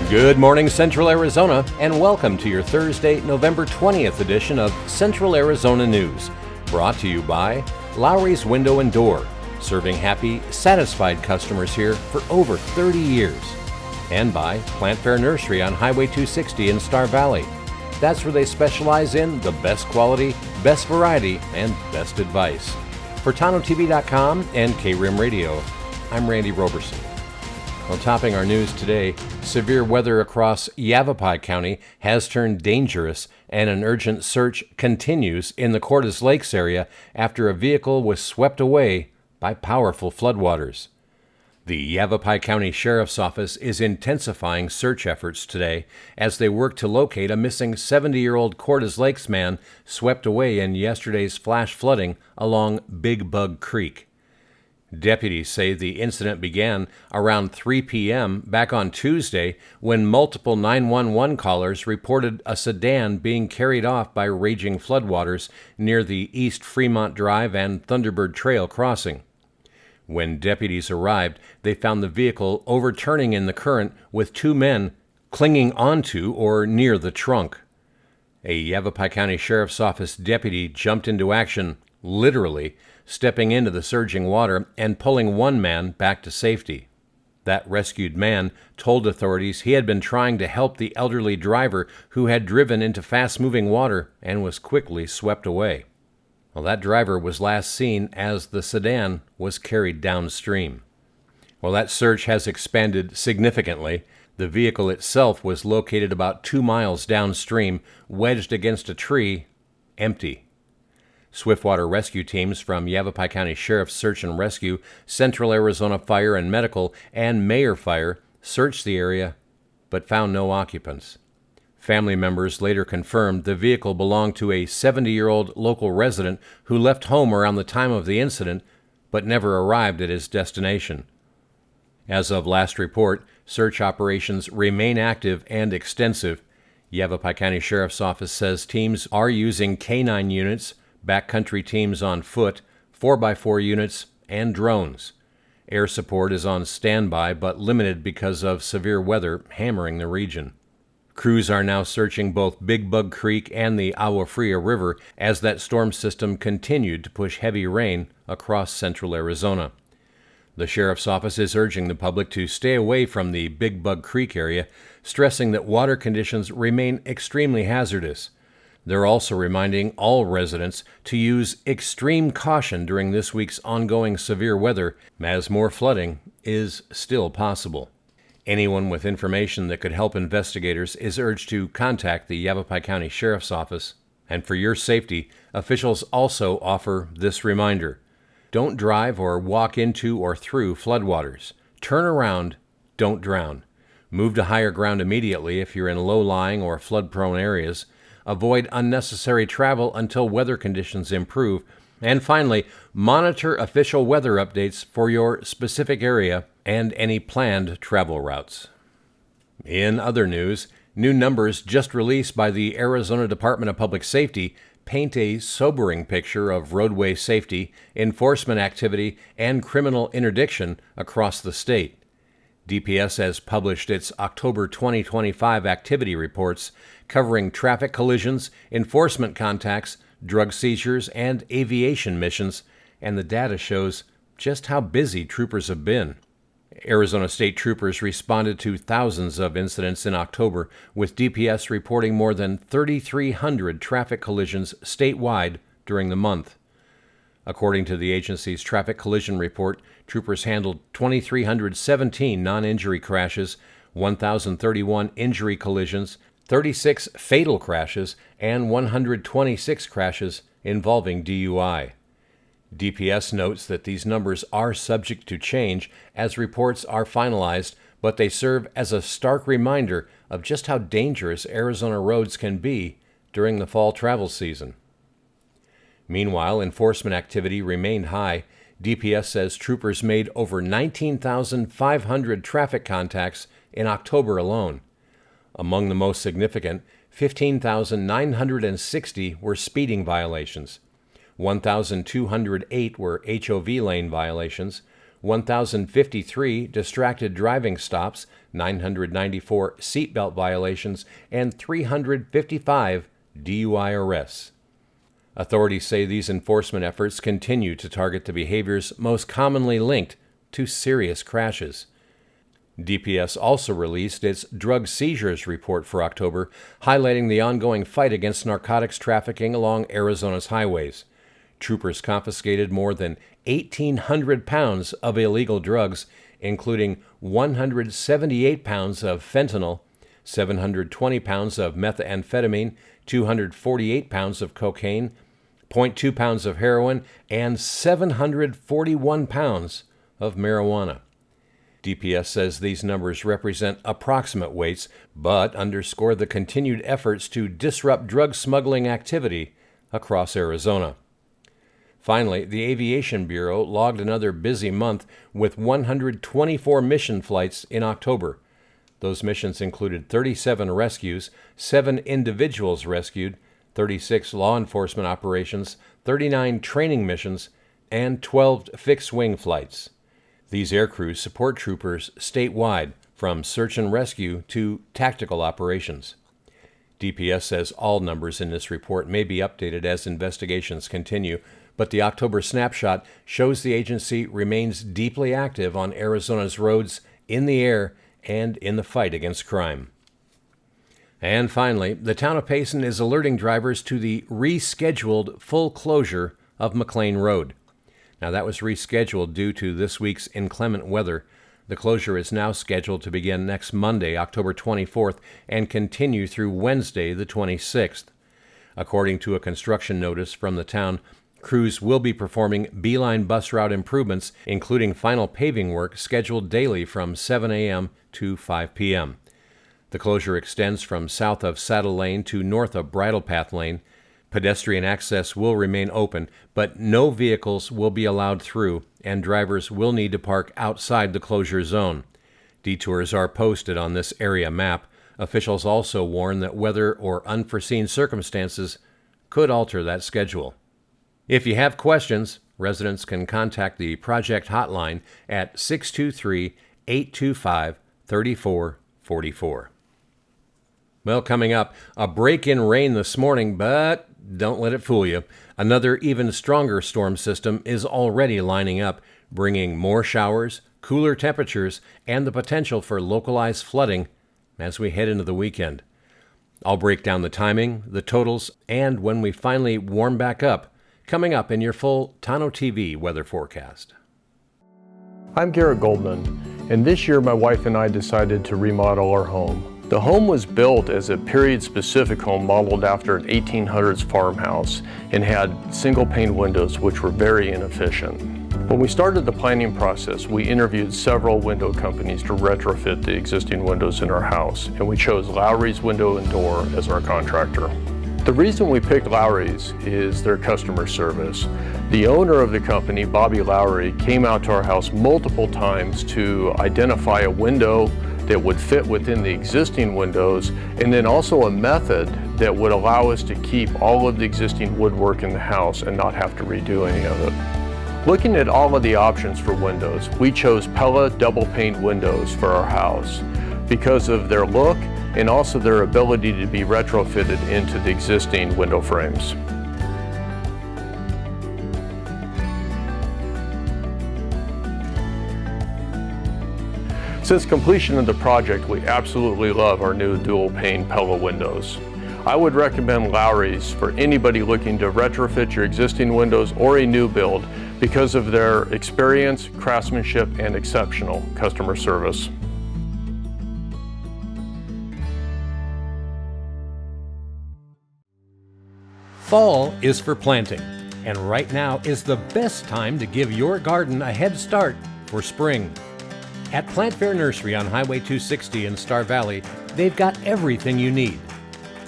Good morning, Central Arizona, and welcome to your Thursday, November 20th edition of Central Arizona News, brought to you by Lowry's Window and Door, serving happy, satisfied customers here for over 30 years, and by Plant Fair Nursery on Highway 260 in Star Valley. That's where they specialize in the best quality, best variety, and best advice. For Tonto-TV.com and KRIM Radio, I'm Randy Roberson. Well, topping our news today, severe weather across Yavapai County has turned dangerous, and an urgent search continues in the Cordes Lakes area after a vehicle was swept away by powerful floodwaters. The Yavapai County Sheriff's Office is intensifying search efforts today as they work to locate a missing 70-year-old Cordes Lakes man swept away in yesterday's flash flooding along Big Bug Creek. Deputies say the incident began around 3 p.m. back on Tuesday when multiple 911 callers reported a sedan being carried off by raging floodwaters near the East Fremont Drive and Thunderbird Trail crossing. When deputies arrived, they found the vehicle overturning in the current with two men clinging onto or near the trunk. A Yavapai County Sheriff's Office deputy jumped into action, literally, stepping into the surging water and pulling one man back to safety. That rescued man told authorities he had been trying to help the elderly driver who had driven into fast-moving water and was quickly swept away. Well, that driver was last seen as the sedan was carried downstream. Well, that search has expanded significantly. The vehicle itself was located about 2 miles downstream, wedged against a tree, empty. Swiftwater rescue teams from Yavapai County Sheriff's Search and Rescue, Central Arizona Fire and Medical, and Mayer Fire searched the area but found no occupants. Family members later confirmed the vehicle belonged to a 70-year-old local resident who left home around the time of the incident but never arrived at his destination. As of last report, search operations remain active and extensive. Yavapai County Sheriff's Office says teams are using K-9 units, backcountry teams on foot, 4x4 units, and drones. Air support is on standby but limited because of severe weather hammering the region. Crews are now searching both Big Bug Creek and the Agua Fria River as that storm system continued to push heavy rain across central Arizona. The Sheriff's Office is urging the public to stay away from the Big Bug Creek area, stressing that water conditions remain extremely hazardous. They're also reminding all residents to use extreme caution during this week's ongoing severe weather, as more flooding is still possible. Anyone with information that could help investigators is urged to contact the Yavapai County Sheriff's Office. And for your safety, officials also offer this reminder: don't drive or walk into or through floodwaters. Turn around, don't drown. Move to higher ground immediately if you're in low-lying or flood-prone areas. Avoid unnecessary travel until weather conditions improve. And finally, monitor official weather updates for your specific area and any planned travel routes. In other news, new numbers just released by the Arizona Department of Public Safety paint a sobering picture of roadway safety, enforcement activity, and criminal interdiction across the state. DPS has published its October 2025 activity reports covering traffic collisions, enforcement contacts, drug seizures, and aviation missions, and the data shows just how busy troopers have been. Arizona State troopers responded to thousands of incidents in October, with DPS reporting more than 3,300 traffic collisions statewide during the month. According to the agency's traffic collision report, troopers handled 2,317 non-injury crashes, 1,031 injury collisions, 36 fatal crashes, and 126 crashes involving DUI. DPS notes that these numbers are subject to change as reports are finalized, but they serve as a stark reminder of just how dangerous Arizona roads can be during the fall travel season. Meanwhile, enforcement activity remained high. DPS says troopers made over 19,500 traffic contacts in October alone. Among the most significant, 15,960 were speeding violations. 1,208 were HOV lane violations, 1,053 distracted driving stops, 994 seatbelt violations, and 355 DUI arrests. Authorities say these enforcement efforts continue to target the behaviors most commonly linked to serious crashes. DPS also released its drug seizures report for October, highlighting the ongoing fight against narcotics trafficking along Arizona's highways. Troopers confiscated more than 1,800 pounds of illegal drugs, including 178 pounds of fentanyl, 720 pounds of methamphetamine, 248 pounds of cocaine, 0.2 pounds of heroin, and 741 pounds of marijuana. DPS says these numbers represent approximate weights, but underscore the continued efforts to disrupt drug smuggling activity across Arizona. Finally, the Aviation Bureau logged another busy month with 124 mission flights in October. Those missions included 37 rescues, 7 individuals rescued, 36 law enforcement operations, 39 training missions, and 12 fixed-wing flights. These aircrews support troopers statewide, from search and rescue to tactical operations. DPS says all numbers in this report may be updated as investigations continue, but the October snapshot shows the agency remains deeply active on Arizona's roads, in the air, and in the fight against crime. And finally, the Town of Payson is alerting drivers to the rescheduled full closure of McLane Road. Now, that was rescheduled due to this week's inclement weather. The closure is now scheduled to begin next Monday, October 24th, and continue through Wednesday, the 26th. According to a construction notice from the town, crews will be performing Beeline bus route improvements, including final paving work scheduled daily from 7 a.m. to 5 p.m. The closure extends from south of Saddle Lane to north of Bridle Path Lane. Pedestrian access will remain open, but no vehicles will be allowed through, and drivers will need to park outside the closure zone. Detours are posted on this area map. Officials also warn that weather or unforeseen circumstances could alter that schedule. If you have questions, residents can contact the project hotline at 623-825-3444. Well, coming up, a break in rain this morning, but don't let it fool you. Another even stronger storm system is already lining up, bringing more showers, cooler temperatures, and the potential for localized flooding as we head into the weekend. I'll break down the timing, the totals, and when we finally warm back up, coming up in your full Tonto-TV weather forecast. I'm Garrett Goldman, and this year my wife and I decided to remodel our home. The home was built as a period-specific home modeled after an 1800s farmhouse and had single-pane windows which were very inefficient. When we started the planning process, we interviewed several window companies to retrofit the existing windows in our house, and we chose Lowry's Window and Door as our contractor. The reason we picked Lowry's is their customer service. The owner of the company, Bobby Lowry, came out to our house multiple times to identify a window that would fit within the existing windows, and then also a method that would allow us to keep all of the existing woodwork in the house and not have to redo any of it. Looking at all of the options for windows, we chose Pella double-pane windows for our house because of their look and also their ability to be retrofitted into the existing window frames. Since completion of the project, we absolutely love our new dual-pane Pella windows. I would recommend Lowry's for anybody looking to retrofit your existing windows or a new build because of their experience, craftsmanship, and exceptional customer service. Fall is for planting, and right now is the best time to give your garden a head start for spring. At Plant Fair Nursery on Highway 260 in Star Valley, they've got everything you need.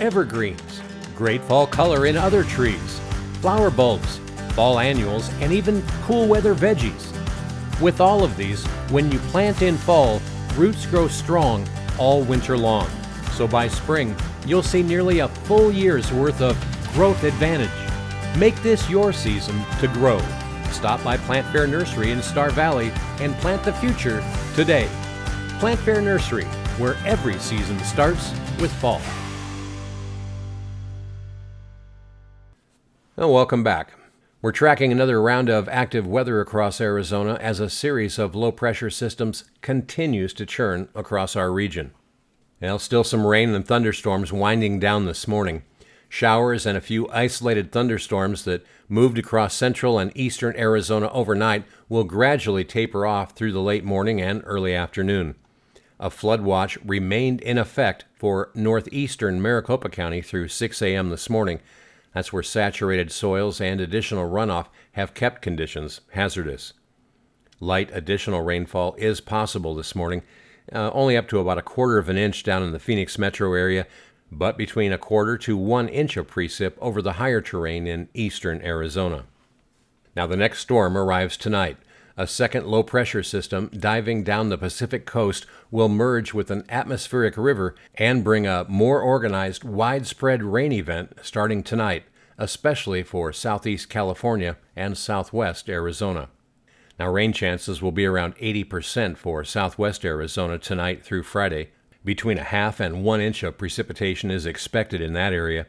Evergreens, great fall color in other trees, flower bulbs, fall annuals, and even cool weather veggies. With all of these, when you plant in fall, roots grow strong all winter long. So by spring, you'll see nearly a full year's worth of growth advantage. Make this your season to grow. Stop by Plant Fair Nursery in Star Valley and plant the future today. Plant Fair Nursery, where every season starts with fall. Well, welcome back. We're tracking another round of active weather across Arizona as a series of low-pressure systems continues to churn across our region. Well, still some rain and thunderstorms winding down this morning. Showers and a few isolated thunderstorms that moved across central and eastern Arizona overnight will gradually taper off through the late morning and early afternoon. A flood watch remained in effect for northeastern Maricopa County through 6 a.m. this morning. That's where saturated soils and additional runoff have kept conditions hazardous. Light additional rainfall is possible this morning, only up to about 1/4 of an inch down in the Phoenix metro area, but between 1/4 to 1 inch of precip over the higher terrain in eastern Arizona. Now the next storm arrives tonight. A second low-pressure system diving down the Pacific coast will merge with an atmospheric river and bring a more organized, widespread rain event starting tonight, especially for southeast California and southwest Arizona. Now, rain chances will be around 80% for southwest Arizona tonight through Friday. Between 1/2 and 1 inch of precipitation is expected in that area.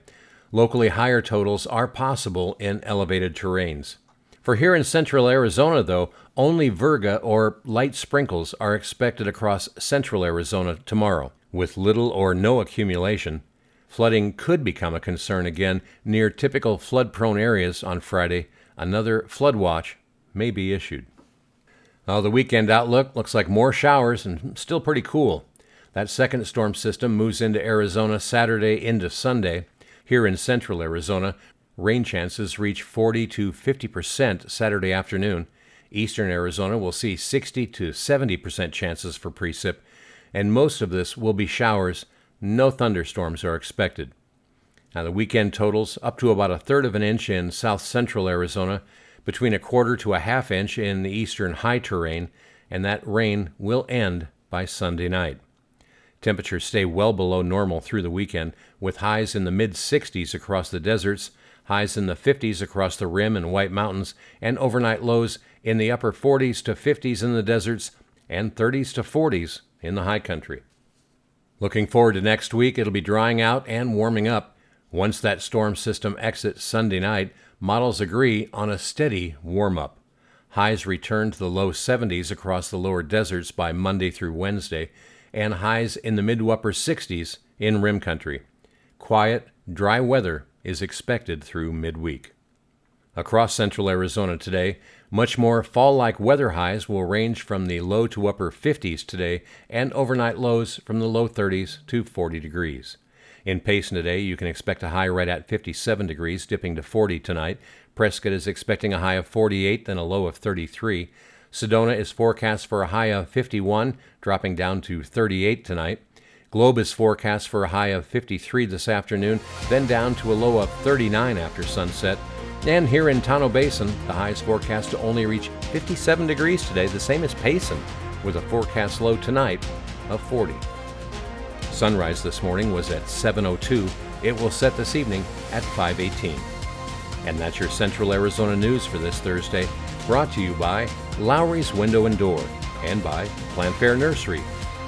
Locally higher totals are possible in elevated terrains. For here in central Arizona, though, only virga or light sprinkles are expected across central Arizona tomorrow, with little or no accumulation. Flooding could become a concern again near typical flood-prone areas on Friday. Another flood watch may be issued. The weekend outlook looks like more showers and still pretty cool. That second storm system moves into Arizona Saturday into Sunday. Here in central Arizona, rain chances reach 40 to 50% Saturday afternoon. Eastern Arizona will see 60 to 70% chances for precip, and most of this will be showers. No thunderstorms are expected. Now the weekend totals up to about 1/3 of an inch in south central Arizona, between 1/4 to 1/2 inch in the eastern high terrain, and that rain will end by Sunday night. Temperatures stay well below normal through the weekend, with highs in the mid-60s across the deserts, highs in the 50s across the Rim and White Mountains, and overnight lows in the upper 40s to 50s in the deserts and 30s to 40s in the high country. Looking forward to next week, it'll be drying out and warming up. Once that storm system exits Sunday night, models agree on a steady warm-up. Highs return to the low 70s across the lower deserts by Monday through Wednesday, and highs in the mid to upper 60s in Rim country. Quiet, dry weather is expected through midweek. Across central Arizona today, much more fall-like weather highs will range from the low to upper 50s today, and overnight lows from the low 30s to 40 degrees. In Payson today, you can expect a high right at 57 degrees, dipping to 40 tonight. Prescott is expecting a high of 48, then a low of 33. Sedona is forecast for a high of 51, dropping down to 38 tonight. Globe is forecast for a high of 53 this afternoon, then down to a low of 39 after sunset. And here in Town of Payson, the high is forecast to only reach 57 degrees today, the same as Payson, with a forecast low tonight of 40. Sunrise this morning was at 7:02. It will set this evening at 5:18. And that's your Central Arizona news for this Thursday, brought to you by Lowry's Window and Door and by Plant Fair Nursery.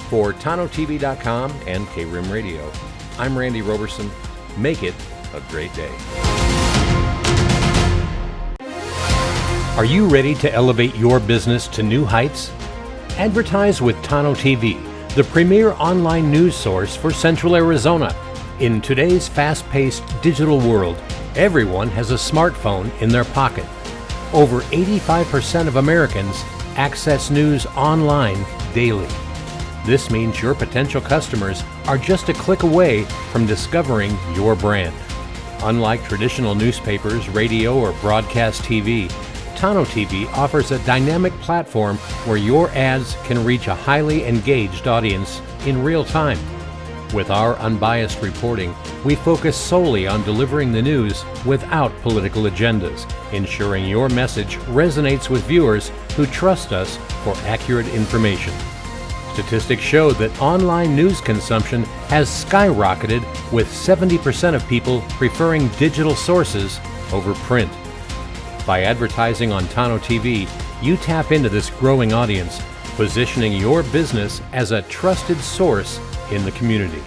For Tonto-TV.com and K-Rim Radio, I'm Randy Roberson. Make it a great day. Are you ready to elevate your business to new heights? Advertise with Tonto-TV, the premier online news source for Central Arizona. In today's fast-paced digital world, everyone has a smartphone in their pocket. Over 85% of Americans access news online daily. This means your potential customers are just a click away from discovering your brand. Unlike traditional newspapers, radio, or broadcast TV, Tonto-TV offers a dynamic platform where your ads can reach a highly engaged audience in real time. With our unbiased reporting, we focus solely on delivering the news without political agendas, ensuring your message resonates with viewers who trust us for accurate information. Statistics show that online news consumption has skyrocketed, with 70% of people preferring digital sources over print. By advertising on Tonto-TV, you tap into this growing audience, positioning your business as a trusted source in the community.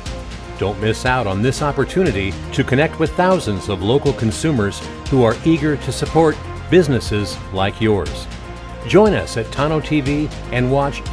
Don't miss out on this opportunity to connect with thousands of local consumers who are eager to support businesses like yours. Join us at Tonto-TV and watch